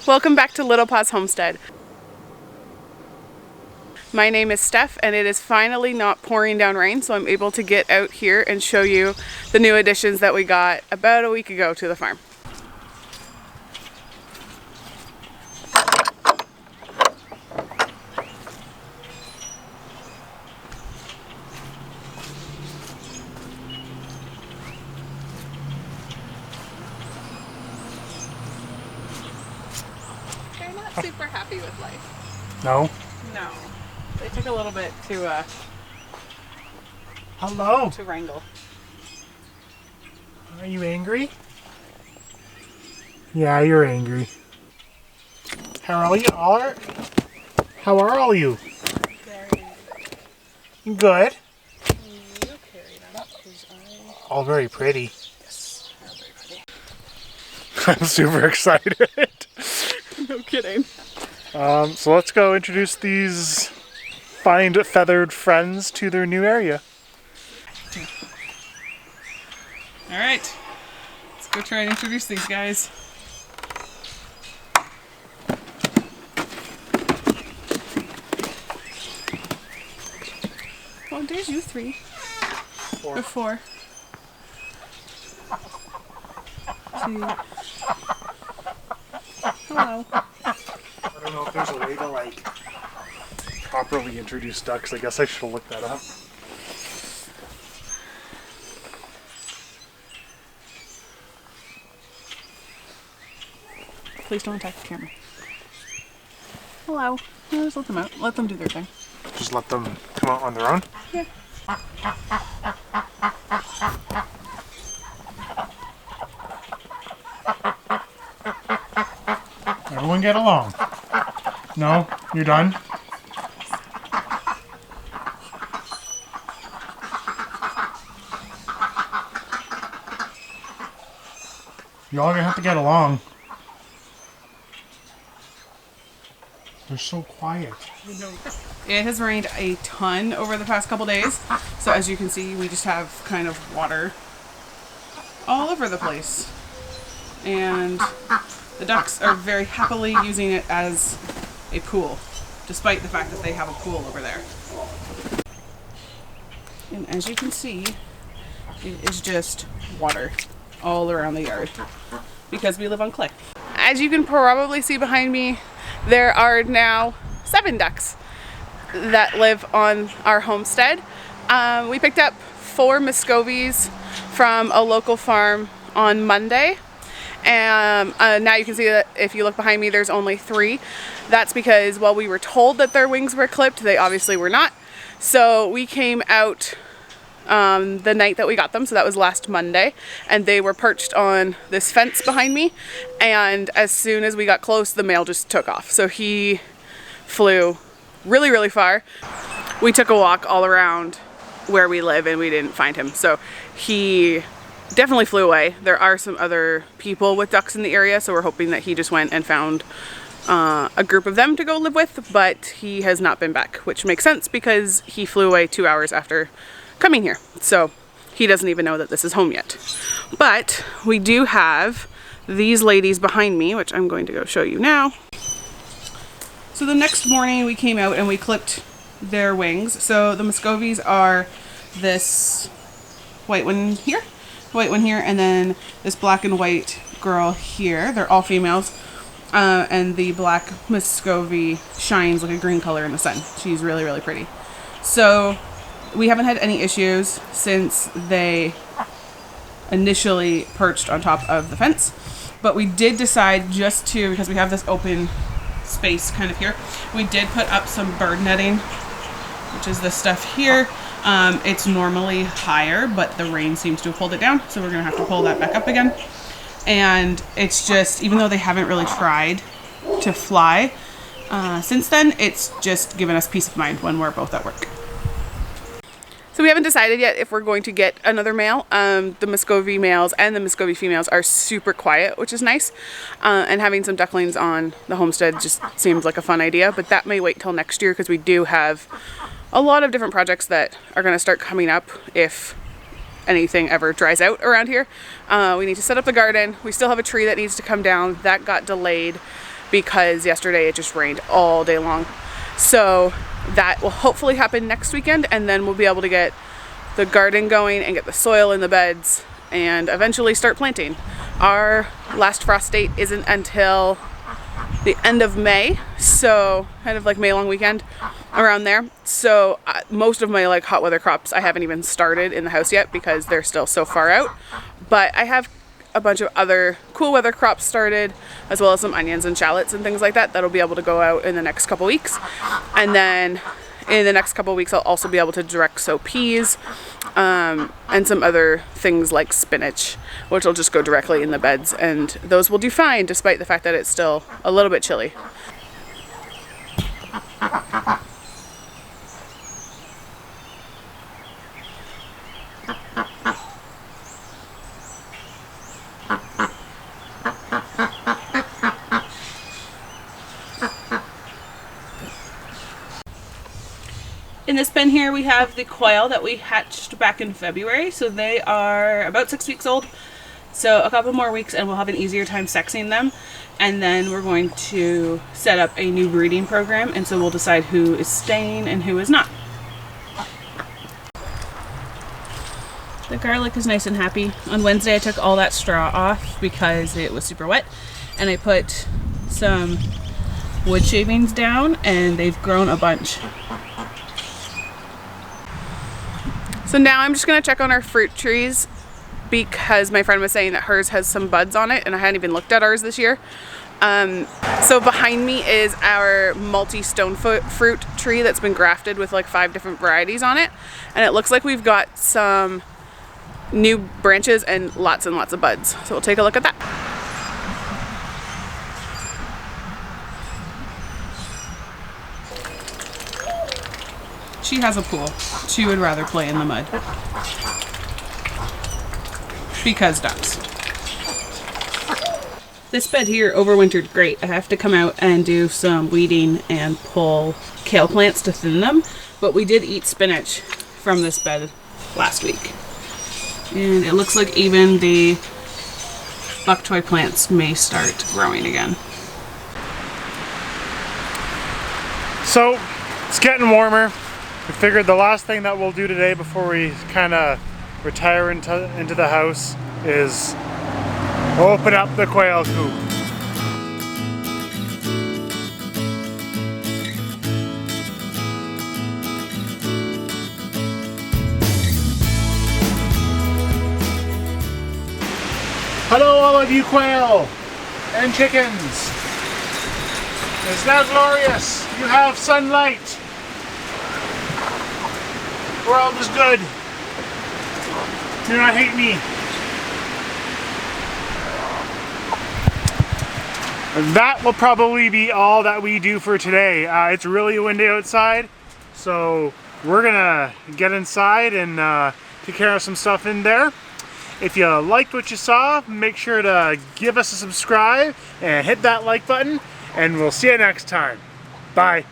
Welcome back to Little Paws Homestead. My name is Steph and it is finally not pouring down rain, so I'm able to get out here and show you the new additions that we got about a week ago to the farm. They're not super happy with life. No? No. They took a little bit to Hello. to wrangle. Are you angry? Yeah, you're angry. How are you? How are all you? Good. All very pretty. Yes, very pretty. I'm super excited. No kidding. So let's go introduce these fine feathered friends to their new area. All right, let's go try and introduce these guys. Oh, there's you three. Four. Two. Hello. I don't know if there's a way to like properly introduce ducks. I guess I should have looked that up. Please don't attack the camera. Hello. No, just let them out. Let them do their thing. Just let them come out on their own? Yeah. Everyone get along. No? You're done? You all gonna have to get along. They're so quiet. It has rained a ton over the past couple days. So as you can see, we just have kind of water all over the place. And the ducks are very happily using it as a pool, despite the fact that they have a pool over there. And as you can see, it is just water all around the yard because we live on clay. As you can probably see behind me, there are now 7 ducks that live on our homestead. We picked up 4 Muscovies from a local farm on Monday. And now you can see that if you look behind me, there's only 3. That's because while we were told that their wings were clipped, they obviously were not. So we came out the night that we got them, so that was last Monday, and they were perched on this fence behind me, and as soon as we got close, the male just took off. So he flew really, really far. We took a walk all around where we live and we didn't find him, so he definitely flew away. There are some other people with ducks in the area, so we're hoping that he just went and found a group of them to go live with, but he has not been back, which makes sense because he flew away 2 hours after coming here. So he doesn't even know that this is home yet. But we do have these ladies behind me, which I'm going to go show you now. So the next morning we came out and we clipped their wings. So the Muscovies are this white one here, and then this black and white girl here. They're all females. And the black Muscovy shines like a green color in the sun. She's really, really pretty. So we haven't had any issues since they initially perched on top of the fence, but we did decide just to, because we have this open space kind of here, we did put up some bird netting, which is this stuff here. It's normally higher, but the rain seems to have pulled it down, so we're gonna have to pull that back up again. And it's just, even though they haven't really tried to fly since then, it's just given us peace of mind when we're both at work. So we haven't decided yet if we're going to get another male. The Muscovy males and the Muscovy females are super quiet, which is nice. And having some ducklings on the homestead just seems like a fun idea, but that may wait till next year because we do have a lot of different projects that are going to start coming up if anything ever dries out around here. We need to set up the garden. We still have a tree that needs to come down. That got delayed because yesterday it just rained all day long. So that will hopefully happen next weekend, and then we'll be able to get the garden going and get the soil in the beds and eventually start planting. Our last frost date isn't until the end of May, so kind of like May long weekend around there. So most of my like hot weather crops I haven't even started in the house yet because they're still so far out, but I have a bunch of other cool weather crops started, as well as some onions and shallots and things like that that'll be able to go out in the next couple weeks. And then in the next couple weeks I'll also be able to direct sow peas and some other things like spinach, which will just go directly in the beds, and those will do fine despite the fact that it's still a little bit chilly. In this pen here we have the quail that we hatched back in February, so they are about 6 weeks old. So a couple more weeks and we'll have an easier time sexing them, and then we're going to set up a new breeding program, and so we'll decide who is staying and who is not. The garlic is nice and happy. On Wednesday I took all that straw off because it was super wet, and I put some wood shavings down and they've grown a bunch. So now I'm just gonna check on our fruit trees because my friend was saying that hers has some buds on it, and I hadn't even looked at ours this year. So behind me is our multi-stone fruit tree that's been grafted with like 5 different varieties on it, and it looks like we've got some new branches and lots of buds. So we'll take a look at that. She has a pool. She would rather play in the mud. Because ducks. This bed here overwintered great. I have to come out and do some weeding and pull kale plants to thin them, but we did eat spinach from this bed last week. And it looks like even the bok choy plants may start growing again. So it's getting warmer. We figured the last thing that we'll do today before we kind of retire into the house is open up the quail coop. Hello all of you quail and chickens. It's now glorious. You have sunlight. World is good. Do not hate me. That will probably be all that we do for today. It's really windy outside, so we're gonna get inside and take care of some stuff in there. If you liked what you saw, make sure to give us a subscribe and hit that like button, and we'll see you next time. Bye.